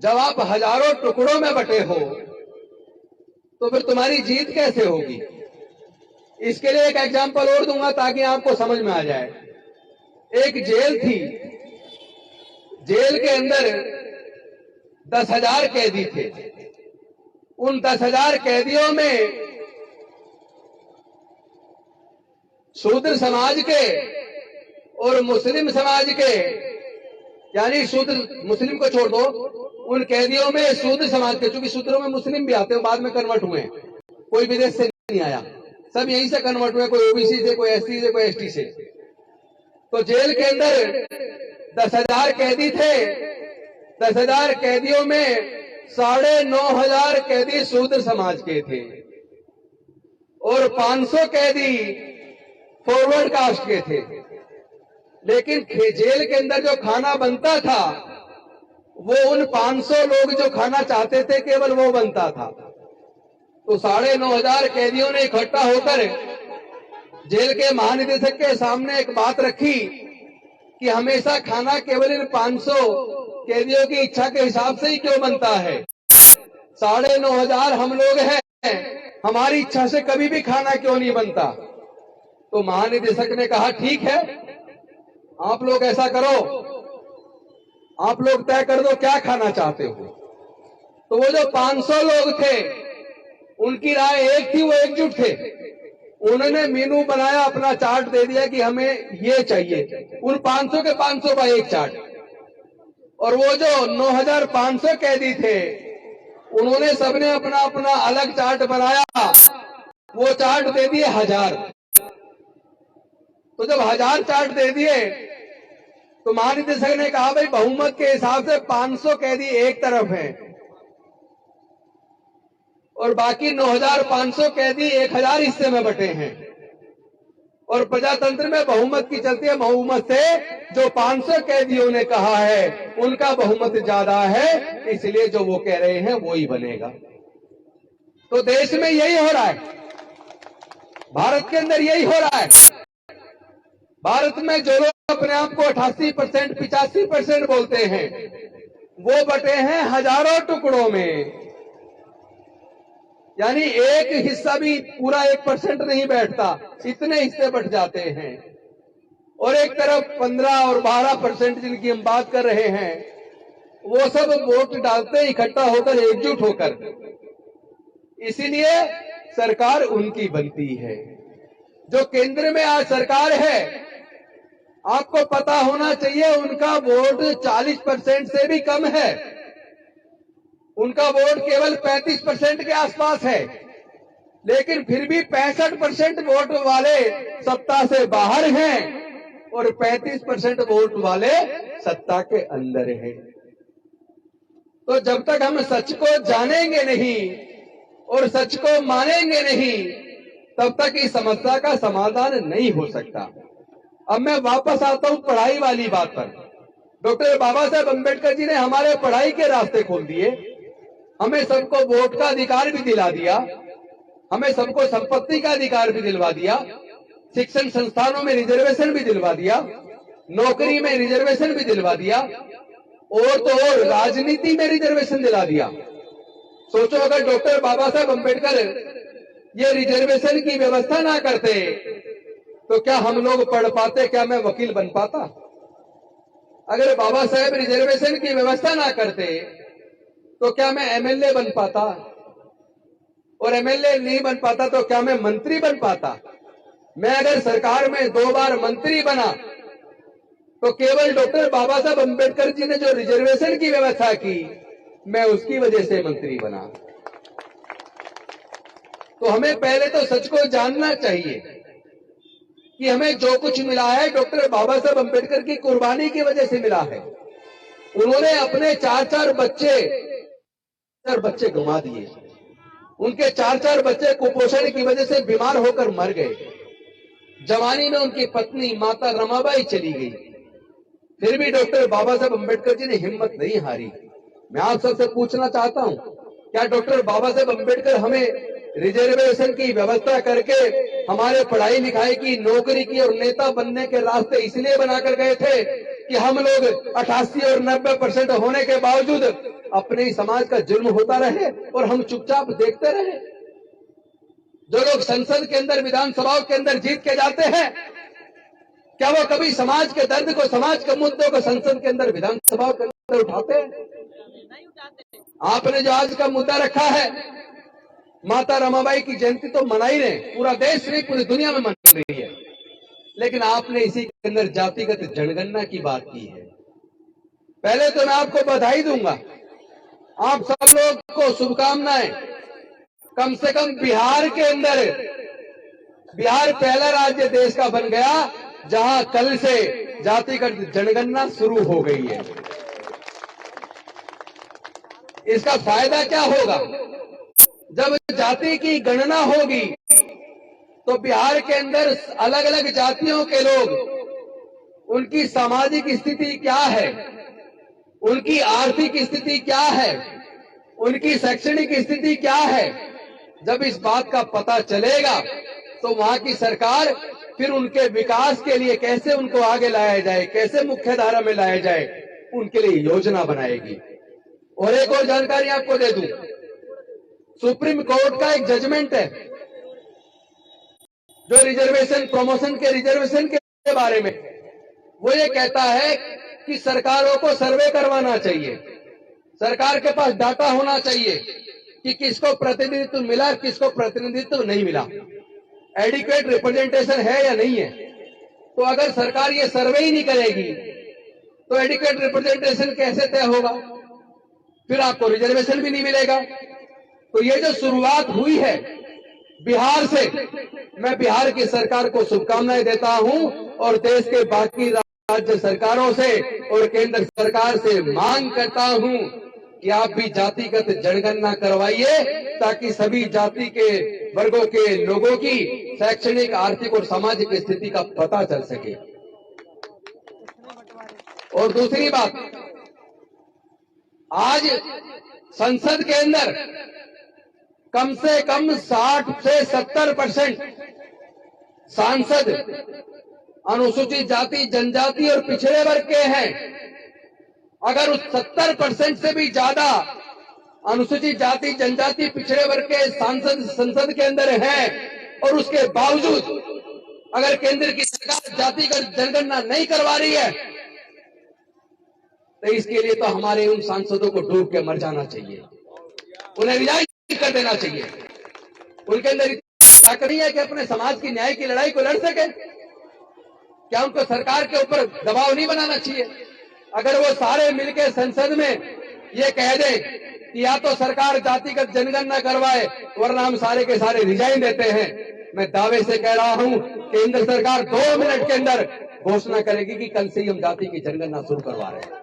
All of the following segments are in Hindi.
जब आप हजारों टुकड़ों में बटे हो तो फिर तुम्हारी जीत कैसे होगी। इसके लिए एक एग्जांपल और दूंगा ताकि आपको समझ में आ जाए। एक जेल थी, जेल के अंदर 10,000 कैदी थे। उन 10,000 कैदियों में शूद्र समाज के और मुस्लिम समाज के, यानी शूद्र मुस्लिम को छोड़ दो, उन कैदियों में शूद्र समाज के, चूंकि शूद्रों में मुस्लिम भी आते हैं, बाद में कन्वर्ट हुए, कोई विदेश से नहीं आया, सब यहीं से कन्वर्ट हुए, कोई ओबीसी से, कोई एससी से, कोई एसटी से। तो जेल के अंदर 10,000 कैदी थे। 10,000 कैदियों में 9,500 कैदी शूद्र समाज के थे और 500 कैदी फॉरवर्ड कास्ट के थे। लेकिन जेल के अंदर जो खाना बनता था वो उन 500 लोग जो खाना चाहते थे केवल वो बनता था। तो 9,500 कैदियों ने इकट्ठा होकर जेल के महानिदेशक के सामने एक बात रखी कि हमेशा खाना केवल इन 500 कैदियों की इच्छा के हिसाब से ही क्यों बनता है। 9,500 हम लोग हैं, हमारी इच्छा से कभी भी खाना क्यों नहीं बनता। तो महानिदेशक ने कहा ठीक है, आप लोग ऐसा करो, आप लोग तय कर दो क्या खाना चाहते हो। तो वो जो 500 लोग थे उनकी राय एक थी, वो एकजुट थे। उन्होंने मेनू बनाया, अपना चार्ट दे दिया कि हमें ये चाहिए, उन 500 के 500 का एक चार्ट। और वो जो 9,500 कैदी थे उन्होंने सबने अपना अपना अलग चार्ट बनाया, वो चार्ट दे दिए 1000। तो जब 1000 चार्ट दे दिए तो महानिदेशक ने कहा भाई बहुमत के हिसाब से 500 कैदी एक तरफ हैं और बाकी 9,500 कैदी 1,000 हिस्से में बटे हैं। और प्रजातंत्र में बहुमत की चलती है, बहुमत से जो 500 कैदियों ने कहा है उनका बहुमत ज्यादा है, इसलिए जो वो कह रहे हैं वो ही बनेगा। तो देश में यही हो रहा है, भारत के अंदर यही हो रहा है। भारत में जो लोग अपने आप को 88%, 85% बोलते हैं वो बटे हैं हजारों टुकड़ों में, यानी एक हिस्सा भी पूरा 1% नहीं बैठता, इतने हिस्से बट जाते हैं। और एक तरफ 15 और 12% जिनकी हम बात कर रहे हैं वो सब वोट डालते हैं इकट्ठा होकर, एकजुट होकर। इसीलिए सरकार उनकी बनती है। जो केंद्र में आज सरकार है, आपको पता होना चाहिए उनका वोट 40% से भी कम है। उनका वोट केवल 35% के आसपास है, लेकिन फिर भी 65% वोट वाले सत्ता से बाहर हैं और 35% वोट वाले सत्ता के अंदर हैं। तो जब तक हम सच को जानेंगे नहीं और सच को मानेंगे नहीं, तब तक इस समस्या का समाधान नहीं हो सकता। अब मैं वापस आता हूं पढ़ाई वाली बात पर। डॉक्टर बाबा साहेब अम्बेडकर जी ने हमारे पढ़ाई के रास्ते खोल दिए, हमें सबको वोट का अधिकार भी दिला दिया, हमें सबको संपत्ति का अधिकार भी दिलवा दिया, शिक्षण संस्थानों में रिजर्वेशन भी दिलवा दिया, नौकरी में रिजर्वेशन भी दिलवा दिया, और तो और राजनीति में रिजर्वेशन दिला दिया। सोचो अगर डॉक्टर बाबा साहेब अम्बेडकर ये रिजर्वेशन की व्यवस्था ना करते तो क्या हम लोग पढ़ पाते, क्या मैं वकील बन पाता? अगर बाबा साहेब रिजर्वेशन की व्यवस्था ना करते तो क्या मैं एमएलए बन पाता? और एमएलए नहीं बन पाता तो क्या मैं मंत्री बन पाता? मैं अगर सरकार में 2 बार मंत्री बना तो केवल डॉक्टर बाबा साहब अम्बेडकर जी ने जो रिजर्वेशन की व्यवस्था की, मैं उसकी वजह से मंत्री बना। तो हमें पहले तो सच को जानना चाहिए कि हमें जो कुछ मिला है डॉक्टर बाबा साहब अम्बेडकर की कुर्बानी की वजह से मिला है। उन्होंने अपने 4 बच्चे गंवा दिए, उनके 4 बच्चे कुपोषण की वजह से बीमार होकर मर गए। जवानी में उनकी पत्नी माता रमाबाई चली गई, फिर भी डॉक्टर बाबा साहब अम्बेडकर जी ने हिम्मत नहीं हारी। मैं आप सबसे पूछना चाहता हूं, क्या डॉक्टर बाबा साहब अम्बेडकर हमें रिजर्वेशन की व्यवस्था करके हमारे पढ़ाई लिखाई की, नौकरी की और नेता बनने के रास्ते इसलिए बनाकर गए थे कि हम लोग 88 और 90% होने के बावजूद अपने ही समाज का जुल्म होता रहे और हम चुपचाप देखते रहे? जो लोग संसद के अंदर, विधानसभाओं के अंदर जीत के जाते हैं, क्या वो कभी समाज के दर्द को, समाज के मुद्दों को संसद के अंदर, विधानसभाओं के अंदर उठाते हैं? आपने जो आज का मुद्दा रखा है, माता रमाबाई की जयंती तो मना ही रहे, पूरा देश नहीं पूरी दुनिया में मना रही है, लेकिन आपने इसी के अंदर जातिगत जनगणना की बात की है। पहले तो मैं आपको बधाई दूंगा, आप सब लोग को शुभकामनाएं। कम से कम बिहार के अंदर, बिहार पहला राज्य देश का बन गया जहां कल से जातिगत जनगणना शुरू हो गई है। इसका फायदा क्या होगा? जब जाति की गणना होगी तो बिहार के अंदर अलग अलग जातियों के लोग, उनकी सामाजिक स्थिति क्या है, उनकी आर्थिक स्थिति क्या है, उनकी शैक्षणिक स्थिति क्या है, जब इस बात का पता चलेगा तो वहां की सरकार फिर उनके विकास के लिए कैसे उनको आगे लाया जाए, कैसे मुख्य धारा में लाया जाए, उनके लिए योजना बनाएगी। और एक और जानकारी आपको दे दूं, सुप्रीम कोर्ट का एक जजमेंट है जो रिजर्वेशन, प्रमोशन के रिजर्वेशन के बारे में, वो ये कहता है कि सरकारों को सर्वे करवाना चाहिए, सरकार के पास डाटा होना चाहिए कि किसको प्रतिनिधित्व मिला, किसको प्रतिनिधित्व नहीं मिला, एडिक्वेट रिप्रेजेंटेशन है या नहीं है। तो अगर सरकार ये सर्वे ही नहीं करेगी तो एडिक्वेट रिप्रेजेंटेशन कैसे तय होगा? फिर आपको रिजर्वेशन भी नहीं मिलेगा। तो ये जो शुरुआत हुई है बिहार से, मैं बिहार की सरकार को शुभकामनाएं देता हूं और देश के बाकी राज्य सरकारों से और केंद्र सरकार से मांग करता हूं कि आप भी जातिगत जनगणना करवाइए ताकि सभी जाति के वर्गों के लोगों की शैक्षणिक, आर्थिक और सामाजिक स्थिति का पता चल सके। और दूसरी बात, आज संसद के अंदर कम से कम 60 से 70% सांसद अनुसूचित जाति, जनजाति और पिछड़े वर्ग के हैं। अगर उस 70% से भी ज्यादा अनुसूचित जाति, जनजाति, पिछड़े वर्ग के सांसद संसद के अंदर हैं और उसके बावजूद अगर केंद्र की सरकार जातिगत जनगणना नहीं करवा रही है तो इसके लिए तो हमारे उन सांसदों को डूब के मर जाना चाहिए, उन्हें रिजाइन कर देना चाहिए। उनके अंदर ताकत नहीं है कि अपने समाज की न्याय की लड़ाई को लड़ सके? क्या उनको सरकार के ऊपर दबाव नहीं बनाना चाहिए? अगर वो सारे मिलकर संसद में ये कह दे कि या तो सरकार जातिगत जनगणना करवाए वरना हम सारे के सारे रिजाइन देते हैं, मैं दावे से कह रहा हूं केंद्र सरकार 2 मिनट के अंदर घोषणा करेगी कि कल से ही हम जाति की जनगणना शुरू करवा रहे हैं।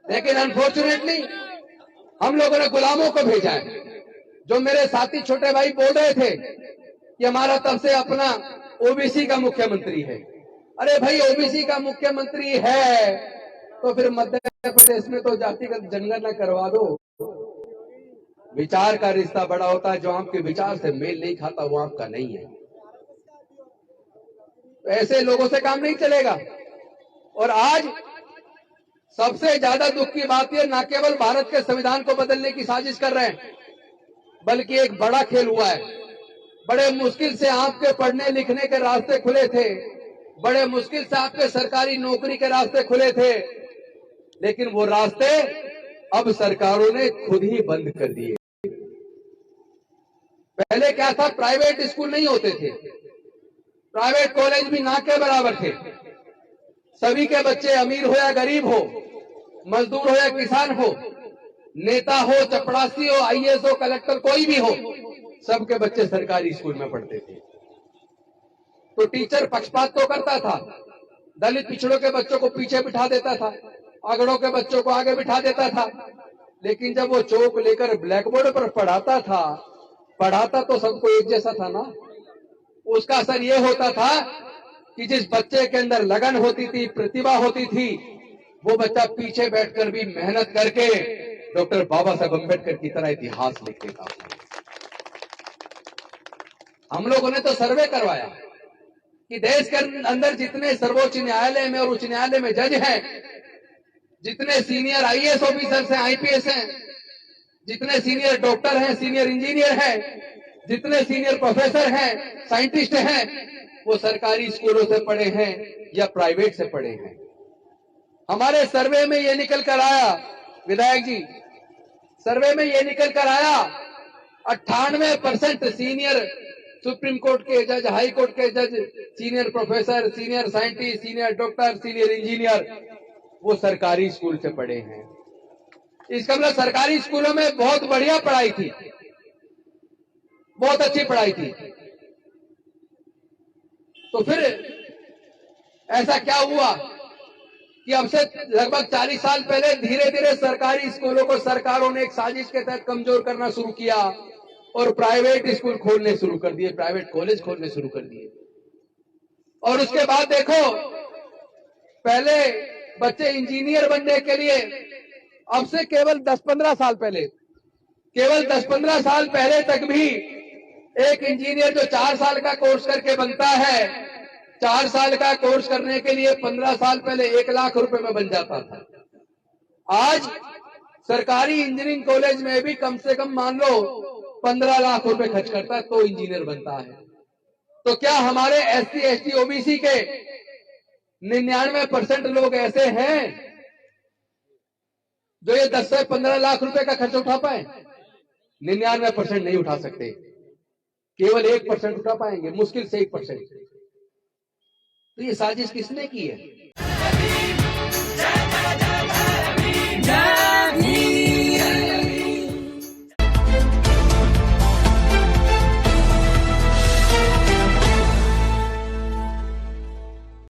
लेकिन अनफॉर्चुनेटली हम लोगों ने गुलामों को भेजा है। जो मेरे साथी छोटे भाई बोल रहे थे कि हमारा तब से अपना ओबीसी का मुख्यमंत्री है। अरे भाई, ओबीसी का मुख्यमंत्री है तो फिर मध्य प्रदेश में तो जातिगत जनगणना करवा दो। विचार का रिश्ता बड़ा होता है, जो आपके विचार से मेल नहीं खाता वो आपका नहीं है। तो ऐसे लोगों से काम नहीं चलेगा। और आज सबसे ज्यादा दुख की बात यह, ना केवल भारत के संविधान को बदलने की साजिश कर रहे हैं बल्कि एक बड़ा खेल हुआ है। बड़े मुश्किल से आपके पढ़ने लिखने के रास्ते खुले थे, बड़े मुश्किल से आपके सरकारी नौकरी के रास्ते खुले थे, लेकिन वो रास्ते अब सरकारों ने खुद ही बंद कर दिए। पहले क्या था, प्राइवेट स्कूल नहीं होते थे, प्राइवेट कॉलेज भी ना के बराबर थे। सभी के बच्चे अमीर हो या गरीब हो, मजदूर हो या किसान हो, नेता हो, चपड़ासी हो, आईएएस हो, कलेक्टर, कोई भी हो, सबके बच्चे सरकारी स्कूल में पढ़ते थे। तो टीचर पक्षपात तो करता था, दलित पिछड़ों के बच्चों को पीछे बिठा देता था, अगड़ों के बच्चों को आगे बिठा देता था। लेकिन जब वो चौक लेकर ब्लैक बोर्ड पर पढ़ाता तो सबको एक जैसा था ना। उसका असर ये होता था कि जिस बच्चे के अंदर लगन होती थी, प्रतिभा होती थी, वो बच्चा पीछे बैठकर भी मेहनत करके डॉक्टर बाबा साहब अम्बेडकर की तरह इतिहास लिख देता था। हम लोगों ने तो सर्वे करवाया कि देश के अंदर जितने सर्वोच्च न्यायालय में और उच्च न्यायालय में जज हैं, जितने सीनियर आईएएस ऑफिसर्स हैं, आईपीएस हैं, जितने सीनियर डॉक्टर हैं, सीनियर इंजीनियर हैं, जितने सीनियर प्रोफेसर हैं, साइंटिस्ट हैं, वो सरकारी स्कूलों से पढ़े हैं या प्राइवेट से पढ़े हैं। हमारे सर्वे में ये निकल कर आया, विधायक जी, सर्वे में ये निकल कर आया 98% सीनियर सुप्रीम कोर्ट के जज, हाई कोर्ट के जज, senior professor, senior scientist, senior doctor, senior engineer, वो सरकारी स्कूल से पढ़े हैं। इसका मतलब सरकारी स्कूलों में बहुत बढ़िया पढ़ाई थी, बहुत अच्छी पढ़ाई थी। तो फिर ऐसा क्या हुआ कि अब से लगभग 40 साल पहले धीरे धीरे सरकारी स्कूलों को सरकारों ने एक साजिश के तहत कमजोर करना शुरू किया और प्राइवेट स्कूल खोलने शुरू कर दिए, प्राइवेट कॉलेज खोलने शुरू कर दिए। और उसके बाद देखो, पहले बच्चे इंजीनियर बनने के लिए, अब से केवल 10-15 साल पहले, केवल 10-15 साल पहले तक भी एक इंजीनियर जो 4 साल का कोर्स करके बनता है, 4 साल का कोर्स करने के लिए 15 साल पहले 1 लाख रुपए में बन जाता था। आज सरकारी इंजीनियरिंग कॉलेज में भी कम से कम मान लो 15 लाख रुपए खर्च करता है तो इंजीनियर बनता है। तो क्या हमारे एससी, एसटी, ओबीसी के 99% लोग ऐसे हैं जो ये 10 से 15 लाख रुपए का खर्च उठा पाए? 99% नहीं उठा सकते, केवल 1% उठा पाएंगे, मुश्किल से 1%। तो ये साजिश किसने की है?